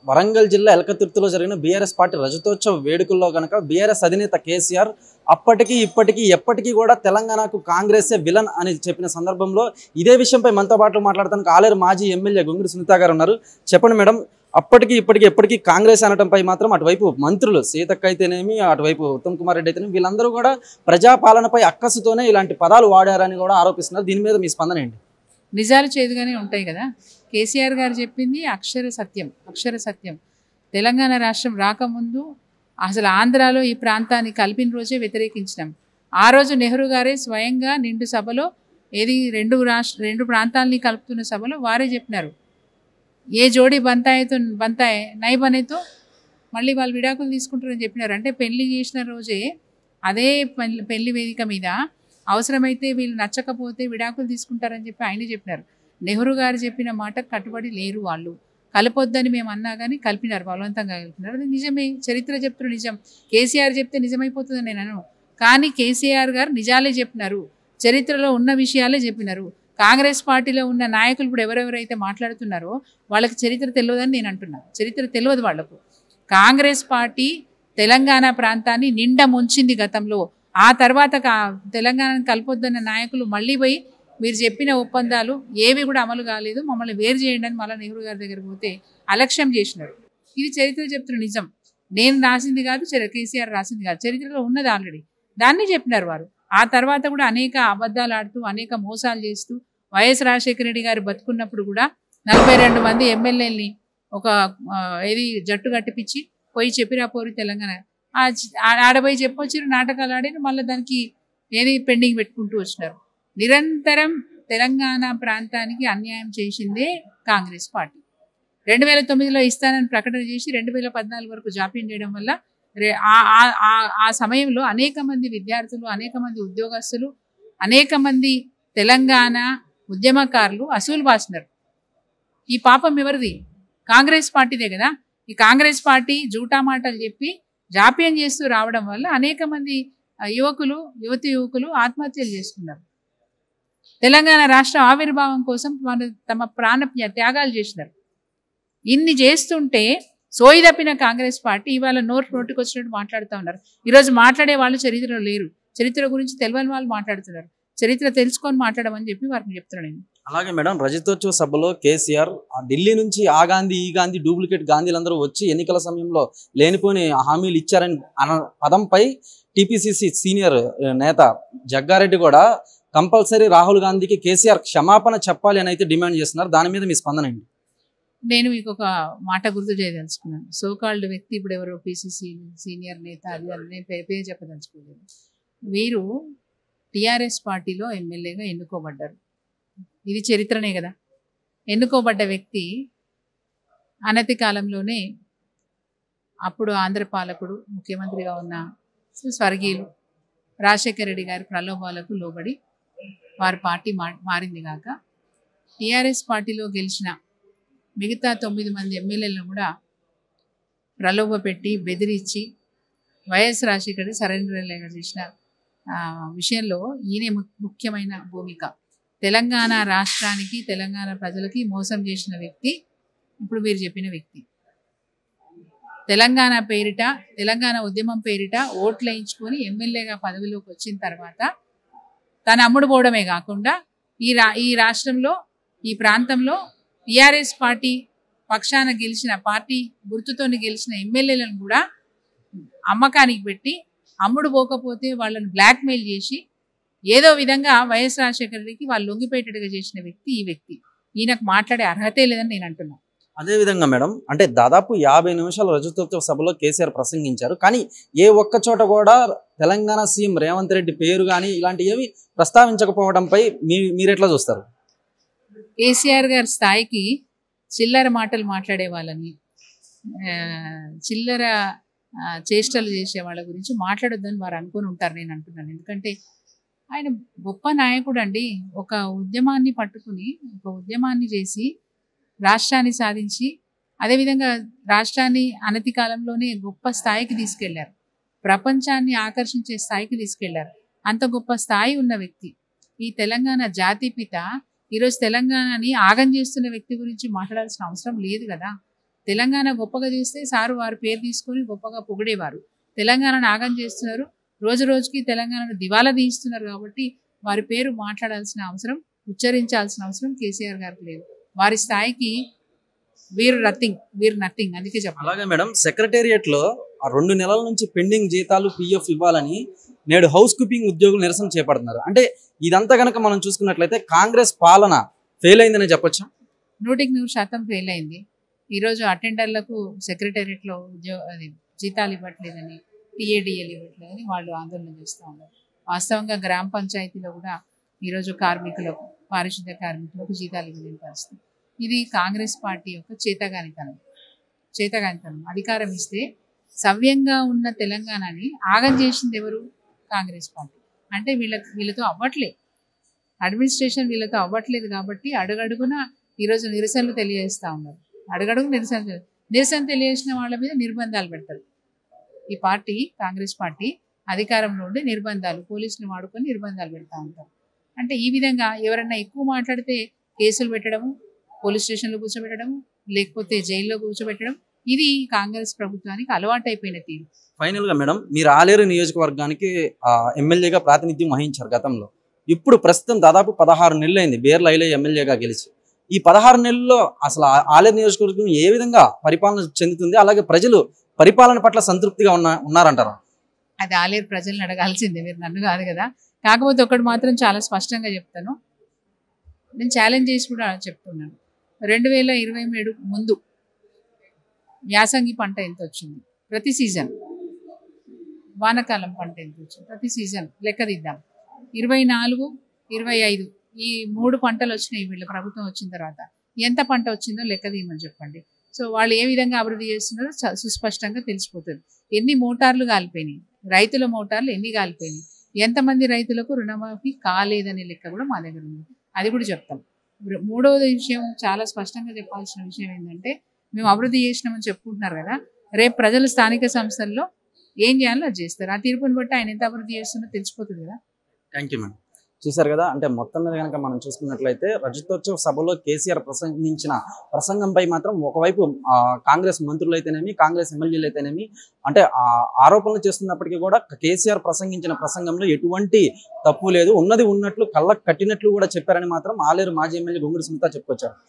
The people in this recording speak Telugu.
వరంగల్ జిల్లా ఎలకతుర్తిలో జరిగిన బీఆర్ఎస్ పార్టీ రజతోత్సవ వేడుకల్లో గనక బీఆర్ఎస్ అధినేత కేసీఆర్ అప్పటికి ఇప్పటికీ ఎప్పటికీ కూడా తెలంగాణకు కాంగ్రెసే విలన్ అని చెప్పిన సందర్భంలో ఇదే విషయంపై మనతో పాటు మాట్లాడటానికి ఆలేరు మాజీ ఎమ్మెల్యే గొంగుడి సునీత గారు ఉన్నారు. చెప్పండి మేడం, అప్పటికి ఇప్పటికీ ఎప్పటికీ కాంగ్రెస్ అనడంపై మాత్రం అటువైపు మంత్రులు సీతక్క అయితేనేమి, అటువైపు ఉత్తమ్ కుమార్ రెడ్డి అయితేనేమి వీళ్ళందరూ కూడా ప్రజాపాలనపై అక్కసుతోనే ఇలాంటి పదాలు వాడారని కూడా ఆరోపిస్తున్నారు. దీని మీద మీ స్పందన ఏంటి? నిజాలు చేదుగానే ఉంటాయి కదా. కేసీఆర్ గారు చెప్పింది అక్షర సత్యం. తెలంగాణ రాష్ట్రం రాకముందు అసలు ఆంధ్రాలో ఈ ప్రాంతాన్ని కలిపిన రోజే వ్యతిరేకించినాం. ఆ రోజు నెహ్రూ గారే స్వయంగా నిండు సభలో రెండు ప్రాంతాలని కలుపుతున్న సభలో వారే చెప్పినారు, ఏ జోడి బంతాయే నై బనేతో మళ్ళీ వాళ్ళు విడాకులు తీసుకుంటారని చెప్పినారు. అంటే పెళ్లి చేసిన రోజే అదే పెళ్లి వేదిక మీద అవసరమైతే వీళ్ళు నచ్చకపోతే విడాకులు తీసుకుంటారని చెప్పి ఆయనే చెప్పినారు. నెహ్రూ గారు చెప్పిన మాట కట్టుబడి లేరు వాళ్ళు. కలపొద్దని మేము అన్నా కానీ కలిపినారు, బలవంతంగా కలిపినారు. అది నిజమే, చరిత్ర చెప్తున్న నిజం. కేసీఆర్ చెప్తే నిజమైపోతుందని నేను అనను, కానీ కేసీఆర్ గారు నిజాలే చెప్పినారు, చరిత్రలో ఉన్న విషయాలే చెప్పినారు. కాంగ్రెస్ పార్టీలో ఉన్న నాయకులు ఇప్పుడు ఎవరెవరైతే మాట్లాడుతున్నారో వాళ్ళకి చరిత్ర తెలియదని నేను అంటున్నాను. చరిత్ర తెలియదు వాళ్లకు. కాంగ్రెస్ పార్టీ తెలంగాణ ప్రాంతాన్ని నిండా ముంచింది గతంలో. ఆ తర్వాత తెలంగాణను కలపొద్దన్న నాయకులు మళ్ళీ పోయి మీరు చెప్పిన ఒప్పందాలు ఏవి కూడా అమలు కాలేదు, మమ్మల్ని వేరు చేయండి అని మళ్ళీ నెహ్రూ గారి దగ్గరికి పోతే అలక్ష్యం చేసినారు. ఇది చరిత్ర చెప్తున్న నిజం. నేను రాసింది కాదు, కేసీఆర్ రాసింది కాదు, చరిత్రలో ఉన్నది ఆల్రెడీ. దాన్ని చెప్పినారు వారు. ఆ తర్వాత కూడా అనేక అబద్ధాలు ఆడుతూ అనేక మోసాలు చేస్తూ వైఎస్ రాజశేఖర రెడ్డి గారు బతుకున్నప్పుడు కూడా 42 మంది ఎమ్మెల్యేలని ఒక జట్టు కట్టిపించి పోయి చెప్పిరా పోరి తెలంగాణ ఆడపోయి చెప్పొచ్చారు, నాటకాలు ఆడారు, మళ్ళీ దానికి పెండింగ్ పెట్టుకుంటూ వచ్చినారు. నిరంతరం తెలంగాణ ప్రాంతానికి అన్యాయం చేసిందే కాంగ్రెస్ పార్టీ. 2009లో ఇస్తానని ప్రకటన చేసి 2014 వరకు జాప్యం చేయడం వల్ల ఆ సమయంలో అనేక మంది విద్యార్థులు, అనేక మంది ఉద్యోగస్తులు, అనేక మంది తెలంగాణ ఉద్యమకారులు అసూలు బాసినారు. ఈ పాపం ఎవరిది? కాంగ్రెస్ పార్టీదే కదా. ఈ కాంగ్రెస్ పార్టీ జూటా మాటలు చెప్పి జాప్యం చేస్తూ రావడం వల్ల అనేక మంది యువకులు ఆత్మహత్యలు చేసుకున్నారు. తెలంగాణ రాష్ట్ర ఆవిర్భావం కోసం తమ ప్రాణ త్యాగాలు చేసినారు. ఇన్ని చేస్తుంటే సోయి తప్పిన కాంగ్రెస్ పార్టీ ఇవాళ నోటికి వచ్చినట్టు మాట్లాడుతూ ఉన్నారు. ఈరోజు మాట్లాడే వాళ్ళు చరిత్రలో లేరు. చరిత్ర గురించి తెలియని వాళ్ళు మాట్లాడుతున్నారు. చరిత్ర తెలుసుకొని మాట్లాడమని చెప్పి వారికి చెప్తున్నాను నేను. అలాగే మేడం, రజతోత్సవ సభలో కేసీఆర్ ఢిల్లీ నుంచి ఆ గాంధీ ఈ గాంధీ డూప్లికేట్ గాంధీలందరూ వచ్చి ఎన్నికల సమయంలో లేనిపోని హామీలు ఇచ్చారని అన్న పదంపై టీపీసీసీ సీనియర్ నేత జగ్గారెడ్డి కూడా కంపల్సరీ రాహుల్ గాంధీకి కేసీఆర్ క్షమాపణ చెప్పాలి అని అయితే డిమాండ్ చేస్తున్నారు. దాని మీద మీ స్పందన ఏంటి? నేను మీకు ఒక మాట గుర్తు చేయదలుచుకున్నాను. సోకాల్డ్ వ్యక్తి ఇప్పుడు ఎవరో పీసీసీ సీనియర్ నేత అది నేను పేరు చెప్పదలుచుకోలేదు. వీరు టీఆర్ఎస్ పార్టీలో ఎమ్మెల్యేగా ఎన్నుకోబడ్డారు. ఇది చరిత్రనే కదా. ఎన్నుకోబడ్డ వ్యక్తి అనతి కాలంలోనే అప్పుడు ఆంధ్ర పాలకుడు ముఖ్యమంత్రిగా ఉన్న స్వర్గీయులు రాజశేఖర రెడ్డి గారి ప్రలోభాలకు లోబడి వారి పార్టీ మారింది కాక టీఆర్ఎస్ పార్టీలో గెలిచిన మిగతా 9 మంది ఎమ్మెల్యేలను కూడా ప్రలోభ పెట్టి బెదిరించి వైఎస్ రాజశేఖర రెడ్డి సరెండర్ చేసిన విషయంలో ఈయనే ముఖ్యమైన భూమిక. తెలంగాణ రాష్ట్రానికి తెలంగాణ ప్రజలకి మోసం చేసిన వ్యక్తి ఇప్పుడు మీరు చెప్పిన వ్యక్తి. తెలంగాణ పేరిట తెలంగాణ ఉద్యమం పేరిట ఓట్లు వేయించుకొని ఎమ్మెల్యేగా పదవిలోకి వచ్చిన తర్వాత తను అమ్ముడు పోవడమే కాకుండా ఈ రాష్ట్రంలో ఈ ప్రాంతంలో టీఆర్ఎస్ పార్టీ పక్షాన గెలిచిన పార్టీ గుర్తుతోని గెలిచిన ఎమ్మెల్యేలను కూడా అమ్మకానికి పెట్టి అమ్ముడు పోకపోతే వాళ్ళని బ్లాక్మెయిల్ చేసి ఏదో విధంగా వైఎస్ రాజశేఖర రెడ్డికి వాళ్ళు లొంగిపోయేటట్టుగా చేసిన వ్యక్తి ఈ వ్యక్తి. ఈయనకు మాట్లాడే అర్హతే లేదని నేను అంటున్నాను. అదేవిధంగా మేడం, అంటే దాదాపు 50 నిమిషాల రజతోత్సవ సభలో కేసీఆర్ ప్రసంగించారు. కానీ ఏ ఒక్క చోట కూడా తెలంగాణ సీఎం రేవంత్ రెడ్డి పేరు కానీ ఇలాంటి ఏవి ప్రస్తావించకపోవడంపై మీరెట్లా చూస్తారు? కేసీఆర్ గారి స్థాయికి చిల్లర మాటలు మాట్లాడే వాళ్ళని, చిల్లర చేష్టలు చేసే వాళ్ళ గురించి మాట్లాడొద్దని వారు అనుకుని ఉంటారు నేను అంటున్నాను. ఎందుకంటే ఆయన గొప్ప నాయకుడు అండి. ఒక ఉద్యమాన్ని పట్టుకుని ఒక ఉద్యమాన్ని చేసి రాష్ట్రాన్ని సాధించి అదేవిధంగా రాష్ట్రాన్ని అనతి కాలంలోనే గొప్ప స్థాయికి తీసుకెళ్లారు. ప్రపంచాన్ని ఆకర్షించే స్థాయికి తీసుకెళ్లారు. అంత గొప్ప స్థాయి ఉన్న వ్యక్తి. ఈ తెలంగాణ జాతిపిత ఈరోజు తెలంగాణని ఆగం చేస్తున్న వ్యక్తి గురించి మాట్లాడాల్సిన అవసరం లేదు కదా. తెలంగాణ గొప్పగా చేస్తే సారు వారి పేరు తీసుకొని గొప్పగా పొగిడేవారు. తెలంగాణను ఆగం చేస్తున్నారు, రోజు రోజుకి తెలంగాణను దివాలా తీస్తున్నారు. కాబట్టి వారి పేరు మాట్లాడాల్సిన అవసరం, ఉచ్చరించాల్సిన అవసరం కేసీఆర్ గారికి లేదు. వారి స్థాయికి వీరు నథింగ్ అందుకే చెప్పాలి. అలాగే మేడం, సెక్రటేరియట్ లో ఆ 2 నెలల నుంచి పెండింగ్ జీతాలు పిఎఫ్ ఇవ్వాలని నేడు హౌస్ కీపింగ్ ఉద్యోగులు నిరసన చేపడుతున్నారు. అంటే ఇదంతా కనుక మనం చూసుకున్నట్లయితే కాంగ్రెస్ పాలన ఫెయిల్ అయిందని చెప్పొచ్చా? 100% ఫెయిల్ అయింది. ఈరోజు అటెండర్లకు సెక్రటేరియట్లో జీతాలు ఇవ్వట్లేదని, టీఏడిఎల్ ఇవ్వట్లేదని వాళ్ళు ఆందోళన చేస్తూ ఉన్నారు. వాస్తవంగా గ్రామ పంచాయతీలో కూడా ఈరోజు కార్మికులకు, పారిశుద్ధ కార్మికులకు జీతాలు ఇవ్వలేని పరిస్థితి. ఇది కాంగ్రెస్ పార్టీ యొక్క చేతగానితనం. అధికారం ఇస్తే సవ్యంగా ఉన్న తెలంగాణని ఆగం చేసింది ఎవరు? కాంగ్రెస్ పార్టీ. అంటే వీళ్ళతో అవ్వట్లేదు, అడ్మినిస్ట్రేషన్ వీళ్ళతో అవ్వట్లేదు. కాబట్టి అడుగడుగున ఈరోజు నిరసనలు తెలియజేస్తూ ఉన్నారు. అడుగడుగు నిరసన తెలియజేసిన వాళ్ళ మీద నిర్బంధాలు పెడతారు. ఈ పార్టీ, కాంగ్రెస్ పార్టీ అధికారంలో ఉండి నిర్బంధాలు, పోలీసులు వాడుకొని నిర్బంధాలు పెడతా ఉంటారు. అంటే ఈ విధంగా ఎవరన్నా ఎక్కువ మాట్లాడితే కేసులు పెట్టడము, పోలీస్ స్టేషన్లో కూర్చోబెట్టడము, లేకపోతే జైల్లో కూర్చోబెట్టడం, ఇది కాంగ్రెస్ ప్రభుత్వానికి అలవాటైపోయిన తీరు. ఫైనల్ గా మేడం, మీరు ఆలేరు నియోజకవర్గానికి ఎమ్మెల్యేగా ప్రాతినిధ్యం వహించారు గతంలో. ఇప్పుడు ప్రస్తుతం దాదాపు 16 నెలలు అయింది బీర్ల ఐలయ్య ఎమ్మెల్యేగా గెలిచి. ఈ 16 నెలల్లో అసలు ఆలేరు నియోజకవర్గం ఏ విధంగా పరిపాలన చెందుతుంది? అలాగే ప్రజలు పరిపాలన పట్ల సంతృప్తిగా ఉన్నారంటారా? అది ఆలేరు ప్రజలను అడగాల్సిందే, మీరు నన్ను కాదు కదా. కాకపోతే ఒకటి మాత్రం చాలా స్పష్టంగా చెప్తాను, నేను ఛాలెంజ్ చేసి కూడా చెప్తున్నాను. 2027 ముందు యాసంగి పంట ఎంత వచ్చింది, ప్రతి సీజన్ వానకాలం పంట ఎంత వచ్చింది, ప్రతి సీజన్ లెక్కదిద్దాం. 24, 25 ఈ 3 పంటలు వచ్చినాయి వీళ్ళ ప్రభుత్వం వచ్చిన తర్వాత. ఎంత పంట వచ్చిందో లెక్క తీయమని చెప్పండి. సో వాళ్ళు ఏ విధంగా అభివృద్ధి చేస్తున్నారో సుస్పష్టంగా తెలిసిపోతుంది. ఎన్ని మోటార్లు కాలిపోయినాయి, రైతుల మోటార్లు ఎన్ని కాలిపోయినాయి, ఎంతమంది రైతులకు రుణమాఫీ కాలేదనే లెక్క కూడా మా దగ్గర ఉంది, అది కూడా చెప్తాం. మూడవది విషయం, చాలా స్పష్టంగా చెప్పాల్సిన విషయం ఏంటంటే, మేము అభివృద్ధి చేసినామని చెప్పుకుంటున్నారు కదా, రేపు ప్రజలు స్థానిక సంస్థల్లో ఏం చేయాలో అది చేస్తారు. ఆ తీర్పుని బట్టి ఆయన ఎంత అభివృద్ధి చేస్తుందో తెలిసిపోతుంది కదా. Thank you madam. చూశారు కదా, అంటే మొత్తం మీద కనుక మనం చూసుకున్నట్లయితే రజతోత్సవ సభలో కేసీఆర్ ప్రసంగించిన ప్రసంగంపై మాత్రం ఒకవైపు కాంగ్రెస్ మంత్రులు అయితేనేమి, కాంగ్రెస్ ఎమ్మెల్యేలు అయితేనేమి అంటే ఆరోపణలు చేస్తున్నప్పటికీ కూడా కేసీఆర్ ప్రసంగించిన ప్రసంగంలో ఎటువంటి తప్పు లేదు, ఉన్నది ఉన్నట్లు కళ్ళకు కట్టినట్లు కూడా చెప్పారని మాత్రం ఆలేరు మాజీ ఎమ్మెల్యే గొంగుడి సునీత చెప్పుకొచ్చారు.